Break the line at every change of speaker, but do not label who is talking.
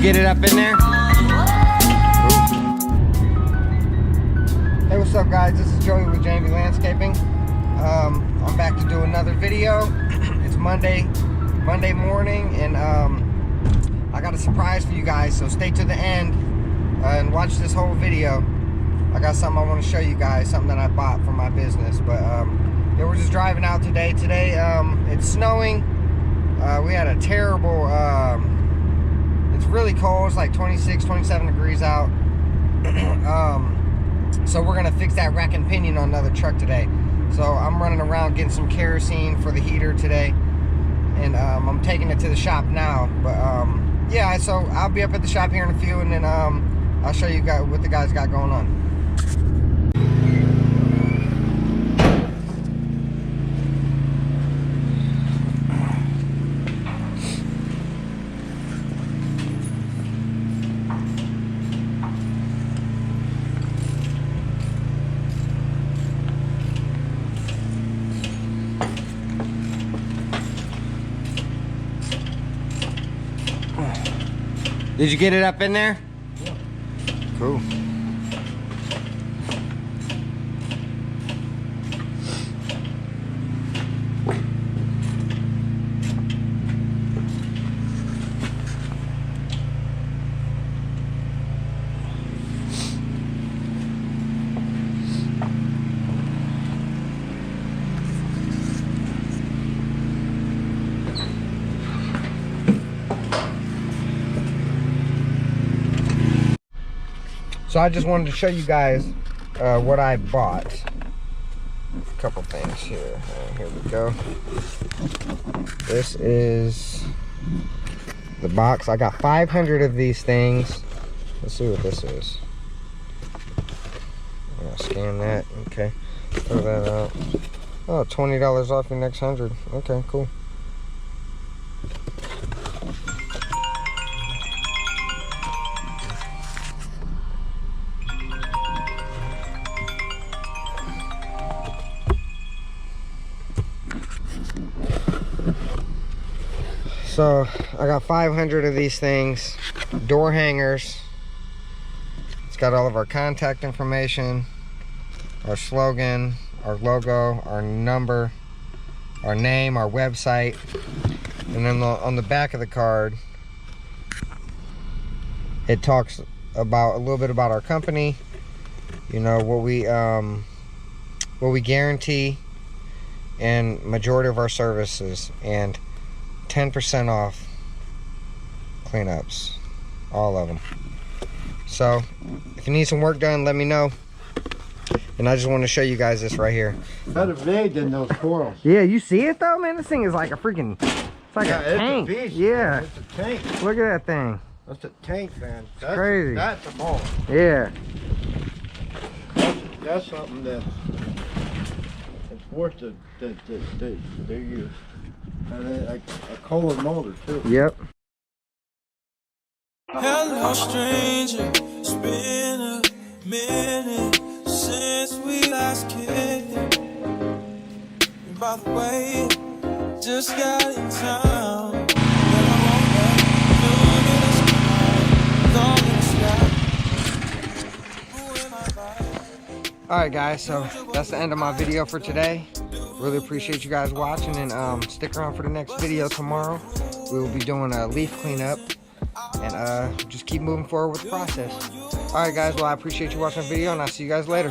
get it up in there? Hey, what's up guys? This is Joey with Jamie Landscaping. I'm back to do another video. It's Monday morning, and I got a surprise for you guys, so stay to the end and watch this whole video. I got something I want to show you guys, something that I bought for my business. But yeah, we're just driving out today. It's snowing. We had a terrible, it's really cold. It's like 26, 27 degrees out. So we're gonna fix that rack and pinion on another truck today. So I'm running around getting some kerosene for the heater today, and I'm taking it to the shop now. But yeah, so I'll be up at the shop here in a few, and then I'll show you guys what the guys got going on. Did you get it up in there?
Yeah.
Cool. So I just wanted to show you guys what I bought. A couple things here. Here we go. This is the box. I got 500 of these things. Let's see what this is. I'm gonna scan that. Okay. Throw that out. Oh, $20 off your next 100. Okay, cool. So I got 500 of these things, door hangers. It's got all of our contact information, our slogan, our logo, our number, our name, our website, and then on the back of the card, it talks about a little bit about our company. You know, what we guarantee, and majority of our services, and 10% off cleanups, all of them. So if you need some work done, let me know. And I just want to show you guys this right here.
Better big than those corals.
Yeah, you see it though, man? This thing is like a freaking, it's like a tank.
It's a beast,
yeah,
man. It's a tank.
Look at that thing.
That's a tank, man. That's
crazy.
That's a ball.
Yeah.
That's something that's worth the use. And a Kohler motor too.
Yep.
Hello stranger, it's been a minute since we last kicked. And by the way, just got in town.
Alright guys, so that's the end of my video for today. Really appreciate you guys watching, and stick around for the next video tomorrow. We will be doing a leaf cleanup, and just keep moving forward with the process. Alright guys, well I appreciate you watching the video, and I'll see you guys later.